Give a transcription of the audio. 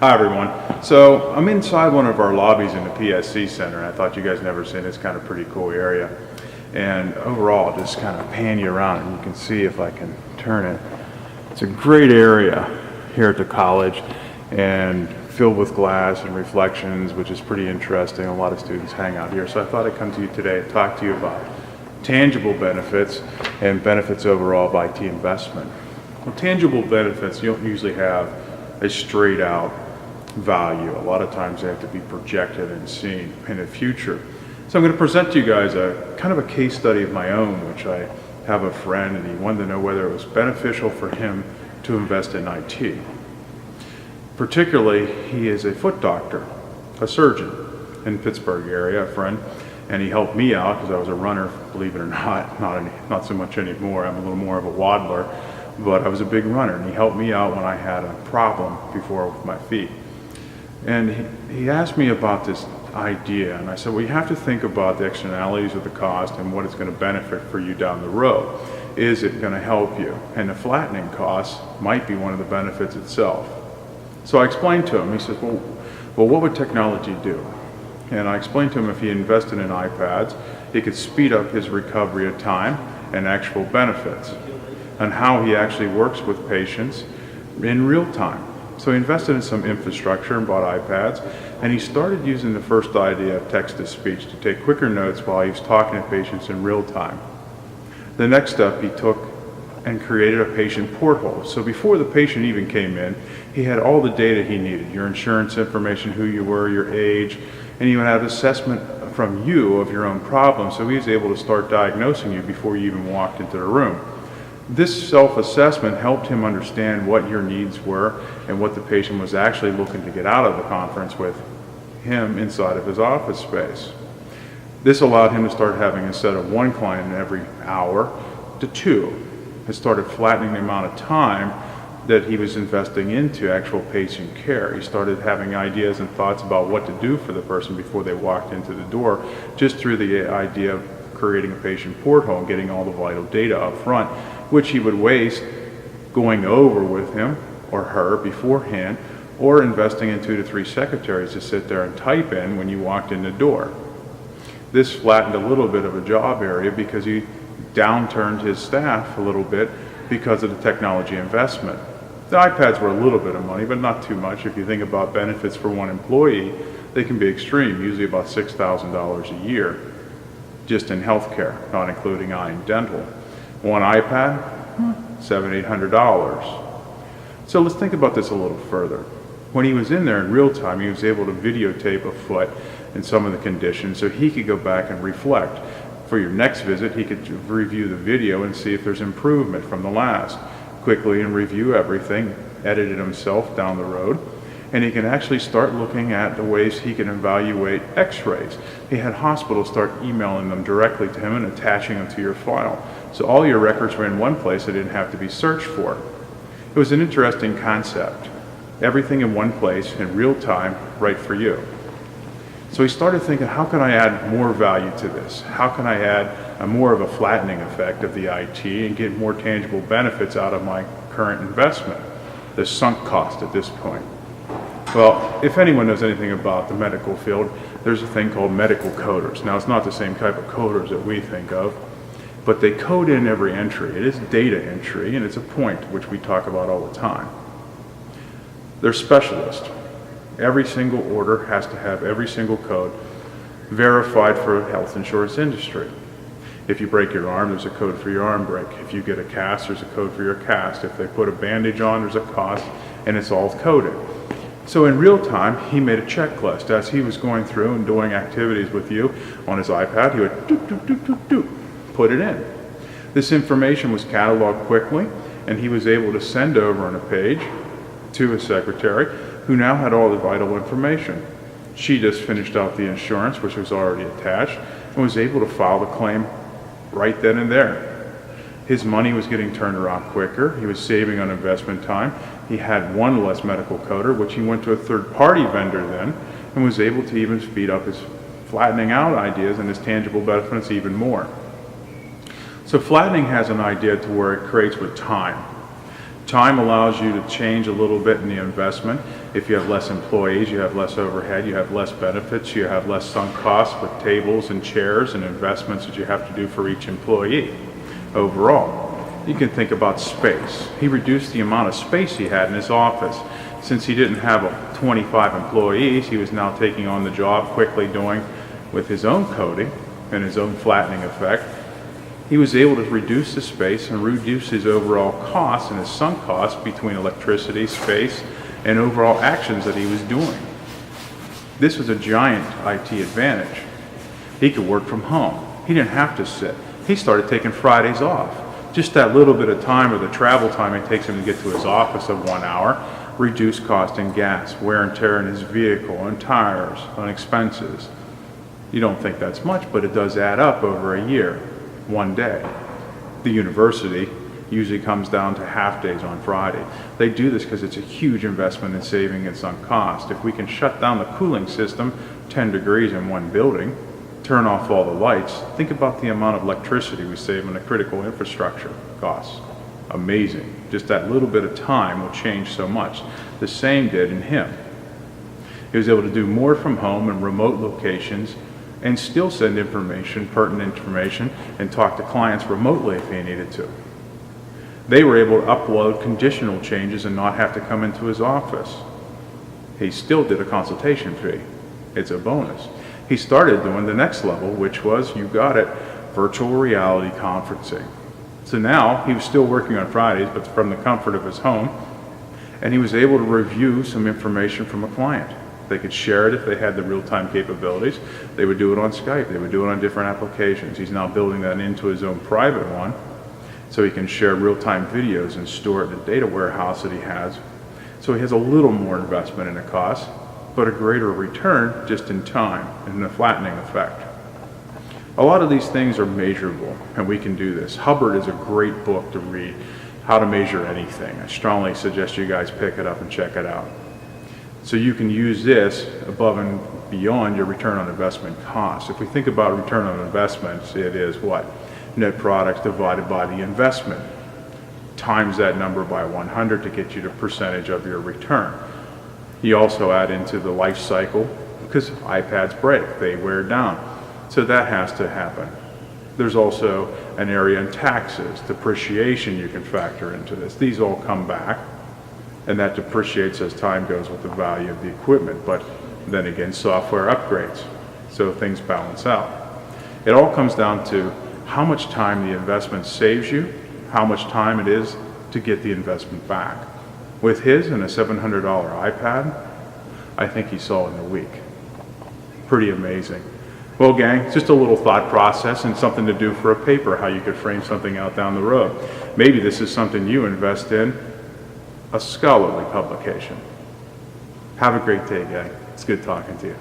Hi everyone. So I'm inside one of our lobbies in the PSC Center. I thought you guys never seen this kind of pretty cool area. And overall, just kind of pan you around and you can see if I can turn it. It's a great area here at the college and filled with glass and reflections, which is pretty interesting. A lot of students hang out here. So I thought I'd come to you today and talk to you about tangible benefits and benefits overall of IT investment. Well, tangible benefits, you don't usually have a straight out value. A lot of times they have to be projected and seen in the future. So I'm going to present to you guys a kind of a case study of my own, which I have a friend and he wanted to know whether it was beneficial for him to invest in IT. Particularly, he is a foot doctor, a surgeon in Pittsburgh area, a friend, and he helped me out because I was a runner, believe it or not so much anymore. I'm a little more of a waddler, but I was a big runner, and he helped me out when I had a problem before with my feet. And he asked me about this idea, and I said, well, you have to think about the externalities of the cost and what it's going to benefit for you down the road. Is it going to help you? And the flattening costs might be one of the benefits itself. So I explained to him, he said, well, what would technology do? And I explained to him if he invested in iPads, it could speed up his recovery of time and actual benefits, and how he actually works with patients in real time. So he invested in some infrastructure and bought iPads, and he started using the first idea of text-to-speech to take quicker notes while he was talking to patients in real time. The next step he took and created a patient portal. So before the patient even came in, he had all the data he needed, your insurance information, who you were, your age, and he would have assessment from you of your own problem, so he was able to start diagnosing you before you even walked into the room. This self-assessment helped him understand what your needs were and what the patient was actually looking to get out of the conference with him inside of his office space. This allowed him to start having, instead of one client every hour, to two. It started flattening the amount of time that he was investing into actual patient care. He started having ideas and thoughts about what to do for the person before they walked into the door, just through the idea of creating a patient portal and getting all the vital data up front, which he would waste going over with him or her beforehand, or investing in 2 to 3 secretaries to sit there and type in when you walked in the door. This flattened a little bit of a job area because he downturned his staff a little bit because of the technology investment. The iPads were a little bit of money, but not too much. If you think about benefits for one employee, they can be extreme, usually about $6,000 a year, just in healthcare, not including eye and dental. One iPad, $700, $800. So let's think about this a little further. When he was in there in real time, he was able to videotape a foot and some of the conditions so he could go back and reflect. For your next visit, he could review the video and see if there's improvement from the last. Quickly and review everything, edit it himself down the road, and he can actually start looking at the ways he can evaluate x-rays. He had hospitals start emailing them directly to him and attaching them to your file. So all your records were in one place, they didn't have to be searched for. It was an interesting concept. Everything in one place, in real time, right for you. So he started thinking, how can I add more value to this? How can I add more of a flattening effect of the IT and get more tangible benefits out of my current investment, the sunk cost at this point? Well, if anyone knows anything about the medical field, there's a thing called medical coders. Now, it's not the same type of coders that we think of, but they code in every entry. It is data entry, and it's a point which we talk about all the time. They're specialists. Every single order has to have every single code verified for the health insurance industry. If you break your arm, there's a code for your arm break. If you get a cast, there's a code for your cast. If they put a bandage on, there's a cost, and it's all coded. So in real time, he made a checklist. As he was going through and doing activities with you on his iPad, he would doop, doop, doop, doop, doop, put it in. This information was cataloged quickly, and he was able to send over on a page to his secretary, who now had all the vital information. She just finished out the insurance, which was already attached, and was able to file the claim right then and there. His money was getting turned around quicker. He was saving on investment time. He had one less medical coder, which he went to a third-party vendor then, and was able to even speed up his flattening out ideas and his tangible benefits even more. So flattening has an idea to where it creates with time. Time allows you to change a little bit in the investment. If you have less employees, you have less overhead, you have less benefits, you have less sunk costs with tables and chairs and investments that you have to do for each employee overall. You can think about space. He reduced the amount of space he had in his office. Since he didn't have 25 employees, he was now taking on the job, quickly doing with his own coating and his own flattening effect. He was able to reduce the space and reduce his overall costs and his sunk costs between electricity, space, and overall actions that he was doing. This was a giant IT advantage. He could work from home. He didn't have to sit. He started taking Fridays off. Just that little bit of time, or the travel time it takes him to get to his office of 1 hour, reduced cost in gas, wear and tear in his vehicle, on tires, on expenses. You don't think that's much, but it does add up over a year, one day. The university usually comes down to half days on Friday. They do this because it's a huge investment in saving and sunk cost. If we can shut down the cooling system 10 degrees in one building, turn off all the lights, think about the amount of electricity we save on the critical infrastructure costs. Amazing. Just that little bit of time will change so much. The same did in him. He was able to do more from home in remote locations and still send information, pertinent information, and talk to clients remotely if he needed to. They were able to upload conditional changes and not have to come into his office. He still did a consultation fee. It's a bonus. He started doing the next level, which was, you got it, virtual reality conferencing. So now he was still working on Fridays, but from the comfort of his home, and he was able to review some information from a client. They could share it if they had the real-time capabilities. They would do it on Skype. They would do it on different applications. He's now building that into his own private one, so he can share real-time videos and store it in a data warehouse that he has. So he has a little more investment in the cost, but a greater return just in time and the flattening effect. A lot of these things are measurable, and we can do this. Hubbard is a great book to read, How to Measure Anything. I strongly suggest you guys pick it up and check it out. So you can use this above and beyond your return on investment costs. If we think about return on investments, it is what? Net products divided by the investment. Times that number by 100 to get you the percentage of your return. You also add into the life cycle, because iPads break, they wear down. So that has to happen. There's also an area in taxes, depreciation you can factor into this. These all come back, and that depreciates as time goes with the value of the equipment. But then again, software upgrades, so things balance out. It all comes down to how much time the investment saves you, how much time it is to get the investment back. With his and a $700 iPad, I think he saw it in a week. Pretty amazing. Well, gang, just a little thought process and something to do for a paper, how you could frame something out down the road. Maybe this is something you invest in, a scholarly publication. Have a great day, gang. It's good talking to you.